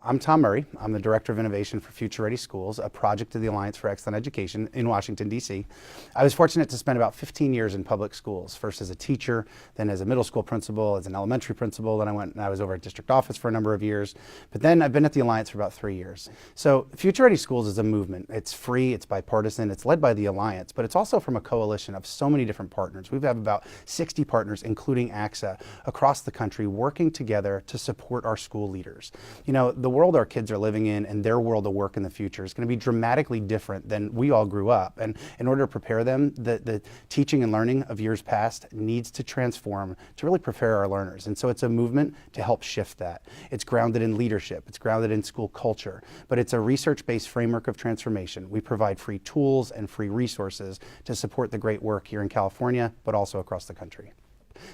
I'm Tom Murray. I'm the Director of Innovation for Future Ready Schools, a project of the Alliance for Excellent Education in Washington, D.C. I was fortunate to spend about 15 years in public schools, first as a teacher, then as a middle school principal, as an elementary principal, then I was over at district office for a number of years, but then I've been at the Alliance for about 3 years. So Future Ready Schools is a movement. It's free, it's bipartisan, it's led by the Alliance, but it's also from a coalition of so many different partners. We have about 60 partners, including ACSA, across the country working together to support our school leaders. You know, the world our kids are living in and their world of work in the future is going to be dramatically different than we all grew up. And in order to prepare them, the teaching and learning of years past needs to transform to really prepare our learners. And so it's a movement to help shift that. It's grounded in leadership, it's grounded in school culture, but it's a research-based framework of transformation. We provide free tools and free resources to support the great work here in California, but also across the country.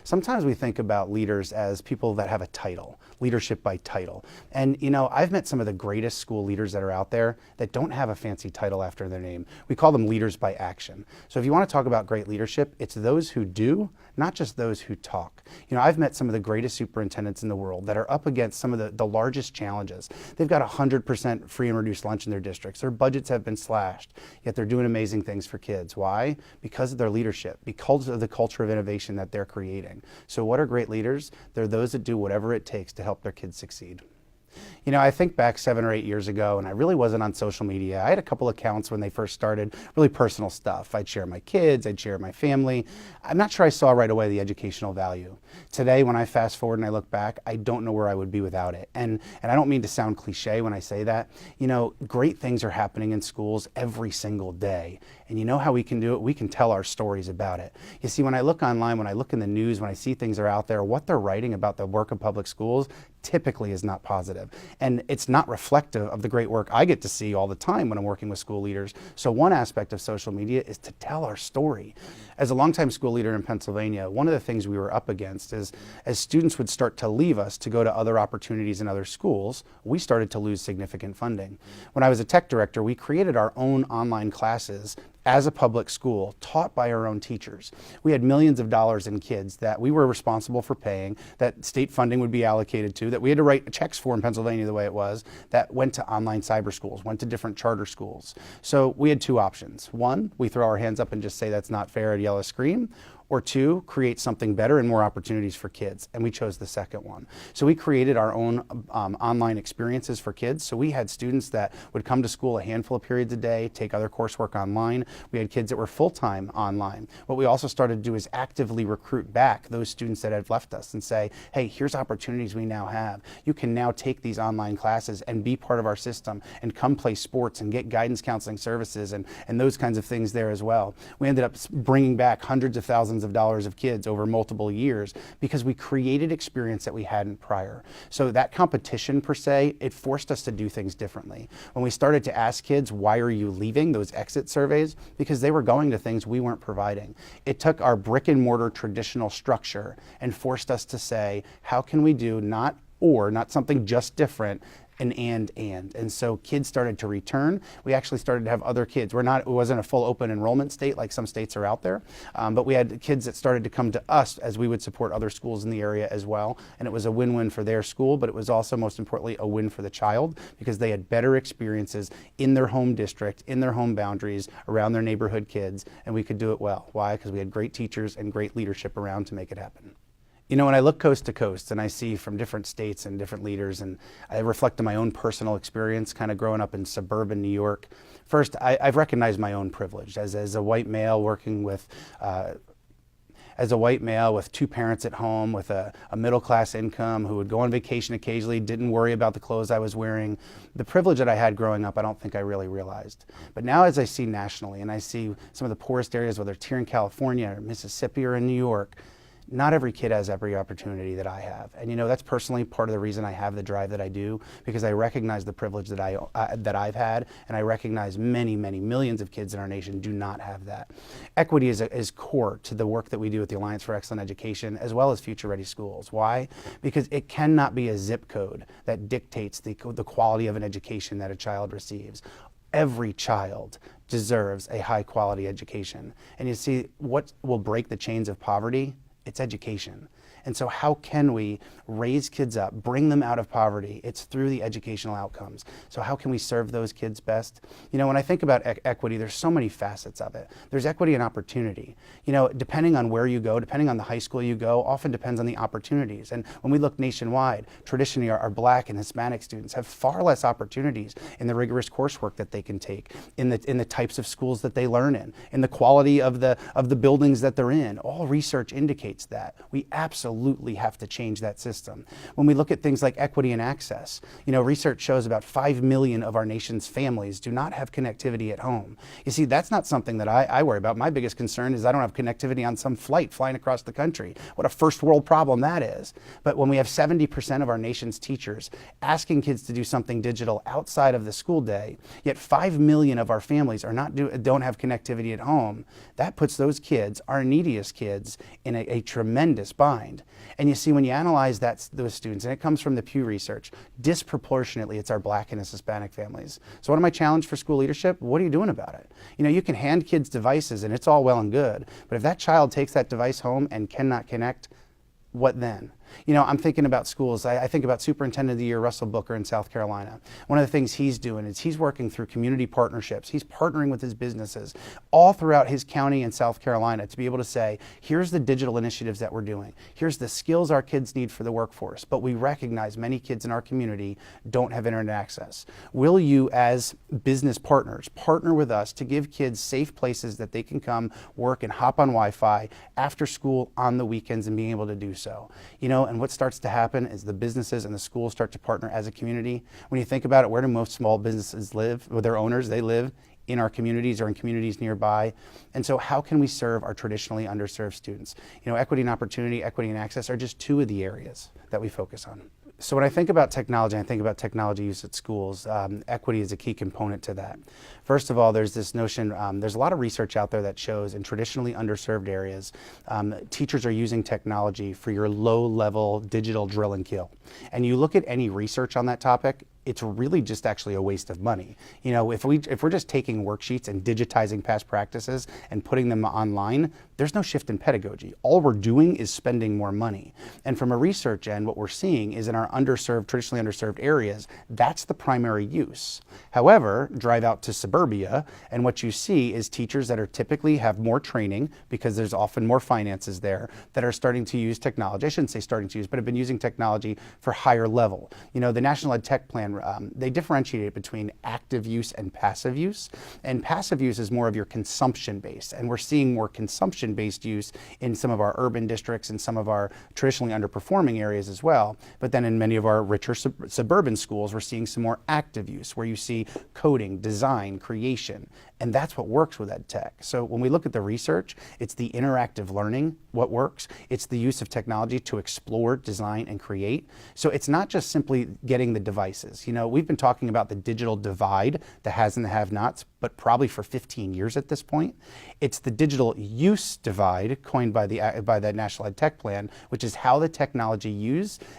Sometimes we think about leaders as people that have a title, leadership by title. And you know, I've met some of the greatest school leaders that are out there that don't have a fancy title after their name. We call them leaders by action. So if you want to talk about great leadership, it's those who do, not just those who talk. You know, I've met some of the greatest superintendents in the world that are up against some of the largest challenges. They've got 100% free and reduced lunch in their districts. Their budgets have been slashed, yet they're doing amazing things for kids. Why? Because of their leadership, because of the culture of innovation that they're creating. So what are great leaders? They're those that do whatever it takes to help their kids succeed. You know, I think back 7 or 8 years ago, and I really wasn't on social media. I had a couple accounts when they first started, really personal stuff. I'd share my kids, I'd share my family. I'm not sure I saw right away the educational value. Today, when I fast forward and I look back, I don't know where I would be without it. And I don't mean to sound cliche when I say that. You know, great things are happening in schools every single day. And you know how we can do it? We can tell our stories about it. You see, when I look online, when I look in the news, when I see things are out there, what they're writing about the work of public schools typically is not positive. And it's not reflective of the great work I get to see all the time when I'm working with school leaders. So one aspect of social media is to tell our story. As a longtime school leader in Pennsylvania, one of the things we were up against is as students would start to leave us to go to other opportunities in other schools, we started to lose significant funding. When I was a tech director, we created our own online classes as a public school, taught by our own teachers. We had millions of dollars in kids that we were responsible for paying, that state funding would be allocated to, that we had to write checks for in Pennsylvania the way it was, that went to online cyber schools, went to different charter schools. So we had two options. One, we throw our hands up and just say that's not fair and yell and scream. Or two, create something better and more opportunities for kids. And we chose the second one. So we created our own online experiences for kids. So we had students that would come to school a handful of periods a day, take other coursework online. We had kids that were full-time online. What we also started to do is actively recruit back those students that had left us and say, hey, here's opportunities we now have. You can now take these online classes and be part of our system and come play sports and get guidance counseling services and those kinds of things there as well. We ended up bringing back hundreds of thousands of dollars of kids over multiple years because we created experience that we hadn't prior. So that competition per se, it forced us to do things differently. When we started to ask kids, why are you leaving, those exit surveys, because they were going to things we weren't providing. It took our brick and mortar traditional structure and forced us to say, how can we do not something just different, and so kids started to return. We actually started to have other kids. It wasn't a full open enrollment state like some states are out there, but we had kids that started to come to us as we would support other schools in the area as well. And it was a win-win for their school, but it was also most importantly a win for the child because they had better experiences in their home district, in their home boundaries, around their neighborhood kids, and we could do it well. Why? Because we had great teachers and great leadership around to make it happen. You know, when I look coast to coast and I see from different states and different leaders, and I reflect on my own personal experience kind of growing up in suburban New York, first, I've recognized my own privilege as a white male working with as a white male with two parents at home with a middle-class income who would go on vacation occasionally, didn't worry about the clothes I was wearing. The privilege that I had growing up, I don't think I really realized. But now as I see nationally and I see some of the poorest areas, whether it's here in California or Mississippi or in New York, not every kid has every opportunity that I have. And you know, that's personally part of the reason I have the drive that I do, because I recognize the privilege that I've had, and I recognize many, many millions of kids in our nation do not have that. Equity is core to the work that we do at the Alliance for Excellent Education, as well as Future Ready Schools. Why? Because it cannot be a zip code that dictates the quality of an education that a child receives. Every child deserves a high quality education. And you see, what will break the chains of poverty? It's education. And so how can we raise kids up, bring them out of poverty? It's through the educational outcomes. So how can we serve those kids best? You know, when I think about equity, there's so many facets of it. There's equity and opportunity. You know, depending on where you go, depending on the high school you go, often depends on the opportunities. And when we look nationwide, traditionally our Black and Hispanic students have far less opportunities in the rigorous coursework that they can take, in the types of schools that they learn in the quality of the buildings that they're in. All research indicates that. We absolutely have to change that system. When we look at things like equity and access, you know, research shows about 5 million of our nation's families do not have connectivity at home. You see, that's not something that I worry about. My biggest concern is I don't have connectivity on some flight flying across the country. What a first world problem that is. But when we have 70% of our nation's teachers asking kids to do something digital outside of the school day, yet 5 million of our families don't have connectivity at home, that puts those kids, our neediest kids, in a tremendous bind. And you see, when you analyze those students, and it comes from the Pew Research, disproportionately it's our Black and Hispanic families. So what am I challenged for school leadership? What are you doing about it? You know, you can hand kids devices and it's all well and good, but if that child takes that device home and cannot connect, what then? You know, I'm thinking about schools. I think about Superintendent of the Year, Russell Booker in South Carolina. One of the things he's doing is he's working through community partnerships. He's partnering with his businesses all throughout his county in South Carolina to be able to say, here's the digital initiatives that we're doing. Here's the skills our kids need for the workforce. But we recognize many kids in our community don't have internet access. Will you, as business partners, partner with us to give kids safe places that they can come work and hop on Wi-Fi after school on the weekends and being able to do so? You know, and what starts to happen is the businesses and the schools start to partner as a community. When you think about it, where do most small businesses live? With their owners, they live in our communities or in communities nearby. And so how can we serve our traditionally underserved students? You know, equity and opportunity, equity and access are just two of the areas that we focus on. So when I think about technology, I think about technology use at schools. Equity is a key component to that. First of all, there's this notion, there's a lot of research out there that shows in traditionally underserved areas, teachers are using technology for your low-level digital drill and kill. And you look at any research on that topic, it's really just actually a waste of money. You know, if we're just taking worksheets and digitizing past practices and putting them online, there's no shift in pedagogy. All we're doing is spending more money. And from a research end, what we're seeing is in our traditionally underserved areas, that's the primary use. However, drive out to suburbia, and what you see is teachers that are typically have more training because there's often more finances there that are starting to use technology. I shouldn't say starting to use, but have been using technology for higher level. You know, the National Ed Tech Plan, they differentiate between active use and passive use. And passive use is more of your consumption-based. And we're seeing more consumption-based use in some of our urban districts and some of our traditionally underperforming areas as well. But then in many of our richer suburban schools, we're seeing some more active use where you see coding, design, creation. And that's what works with ed tech. So when we look at the research, it's the interactive learning, what works. It's the use of technology to explore, design, and create. So it's not just simply getting the devices. You know, we've been talking about the digital divide, the haves and the have-nots, but probably for 15 years at this point. It's the digital use divide coined by the National Ed Tech Plan, which is how the technology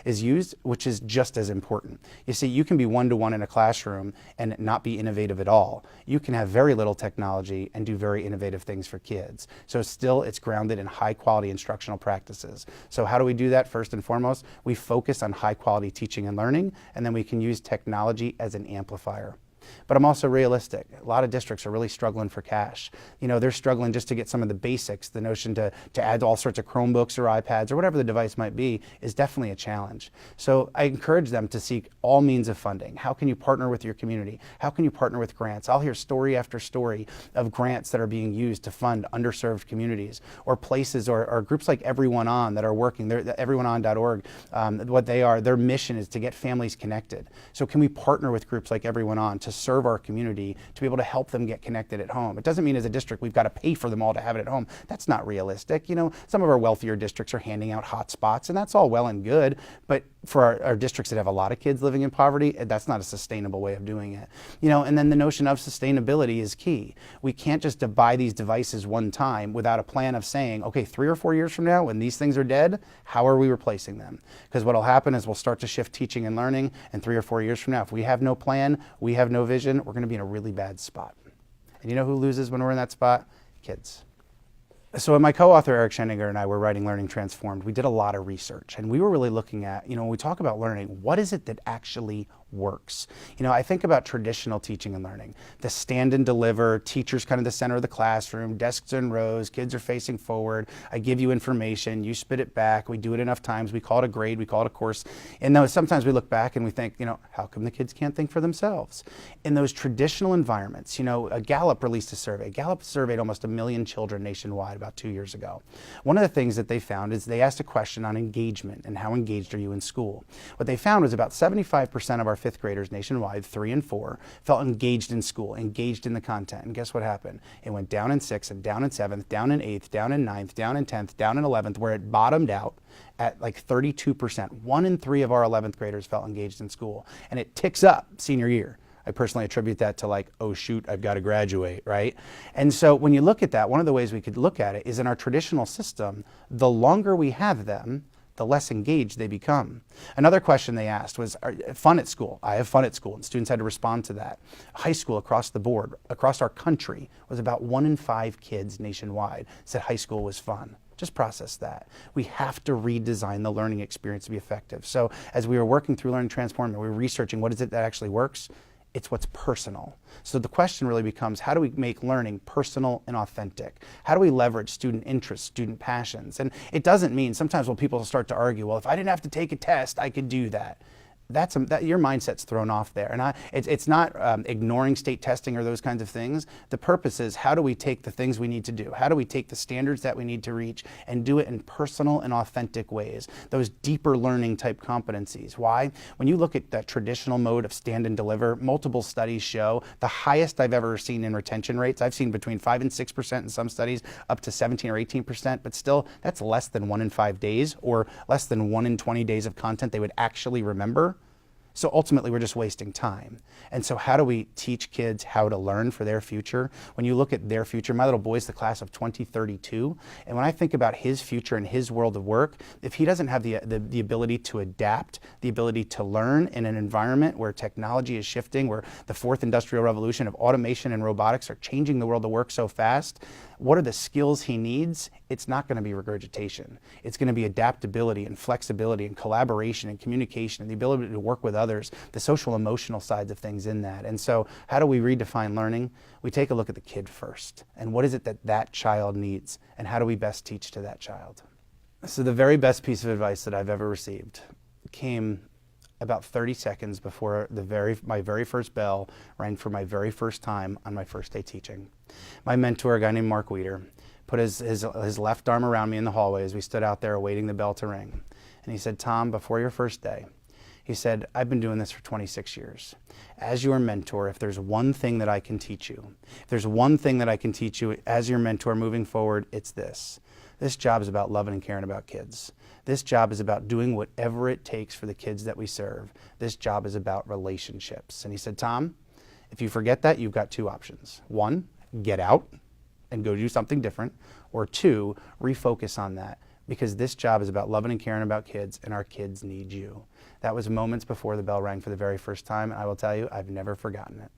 is used, which is just as important. You see, you can be one-to-one in a classroom and not be innovative at all. You can have very little technology and do very innovative things for kids. So still, it's grounded in high-quality instructional practices. So how do we do that? First and foremost, we focus on high-quality teaching and learning, and then we can use technology as an amplifier. But I'm also realistic. A lot of districts are really struggling for cash. You know, they're struggling just to get some of the basics. The notion to add all sorts of Chromebooks or iPads or whatever the device might be is definitely a challenge. So I encourage them to seek all means of funding. How can you partner with your community? How can you partner with grants? I'll hear story after story of grants that are being used to fund underserved communities or places or groups like Everyone On that are working. Everyoneon.org, what they are, their mission is to get families connected. So can we partner with groups like Everyone On to serve our community, to be able to help them get connected at home? It doesn't mean as a district we've got to pay for them all to have it at home. That's not realistic. You know, some of our wealthier districts are handing out hotspots, and that's all well and good, but for our districts that have a lot of kids living in poverty, that's not a sustainable way of doing it. You know, and then the notion of sustainability is key. We can't just buy these devices one time without a plan of saying, okay, 3 or 4 years from now, when these things are dead, how are we replacing them? Because what'll happen is we'll start to shift teaching and learning, and 3 or 4 years from now, if we have no plan, we have no vision, we're going to be in a really bad spot. And you know who loses when we're in that spot? Kids. So when my co-author Eric Schenninger and I were writing Learning Transformed, we did a lot of research, and we were really looking at, when we talk about learning, what is it that actually works? I think about traditional teaching and learning, the stand and deliver, teachers kind of the center of the classroom, desks in rows, kids are facing forward, I give you information, you spit it back, we do it enough times, we call it a grade, we call it a course, and though sometimes we look back and we think, how come the kids can't think for themselves? In those traditional environments, Gallup released a survey. Gallup surveyed almost 1 million children nationwide about 2 years ago. One of the things that they found is they asked a question on engagement and how engaged are you in school. What they found was about 75% of our fifth graders nationwide, 3 and 4, felt engaged in school, engaged in the content. And guess what happened? It went down in 6th and down in 7th, down in 8th, down in 9th, down in 10th, down in 11th, where it bottomed out at like 32%. 1 in 3 of our 11th graders felt engaged in school. And it ticks up senior year. I personally attribute that to like, oh shoot, I've got to graduate, right? And so when you look at that, one of the ways we could look at it is in our traditional system, the longer we have them, the less engaged they become. Another question they asked was, fun at school? I have fun at school, and students had to respond to that. High school across the board, across our country, was about 1 in 5 kids nationwide said high school was fun. Just process that. We have to redesign the learning experience to be effective. So as we were working through Learning Transformed, we were researching what is it that actually works. It's what's personal. So the question really becomes, how do we make learning personal and authentic? How do we leverage student interests, student passions? And it doesn't mean, sometimes when people start to argue, well, if I didn't have to take a test, I could do that. Your mindset's thrown off there. And it's not ignoring state testing or those kinds of things. The purpose is, how do we take the things we need to do? How do we take the standards that we need to reach and do it in personal and authentic ways? Those deeper learning type competencies. Why? When you look at that traditional mode of stand and deliver, multiple studies show the highest I've ever seen in retention rates. I've seen between 5 and 6% in some studies, up to 17 or 18%, but still that's less than 1 in 5 days or less than 1 in 20 days of content they would actually remember. So ultimately, we're just wasting time. And so how do we teach kids how to learn for their future? When you look at their future, my little boy's the class of 2032. And when I think about his future and his world of work, if he doesn't have the ability to adapt, the ability to learn in an environment where technology is shifting, where the fourth industrial revolution of automation and robotics are changing the world of work so fast, what are the skills he needs? It's not going to be regurgitation. It's going to be adaptability and flexibility and collaboration and communication and the ability to work with others, the social emotional sides of things in that. And so how do we redefine learning? We take a look at the kid first. And what is it that that child needs? And how do we best teach to that child? So the very best piece of advice that I've ever received came about 30 seconds before my very first bell rang for my very first time on my first day teaching. My mentor, a guy named Mark Weeder, put his left arm around me in the hallway as we stood out there awaiting the bell to ring. And he said, Tom, before your first day, he said, I've been doing this for 26 years. As your mentor, if there's one thing that I can teach you, if there's one thing that I can teach you as your mentor moving forward, it's this. This job is about loving and caring about kids. This job is about doing whatever it takes for the kids that we serve. This job is about relationships. And he said, Tom, if you forget that, you've got 2 options. 1, get out and go do something different. Or 2, refocus on that, because this job is about loving and caring about kids, and our kids need you. That was moments before the bell rang for the very first time, and I will tell you, I've never forgotten it.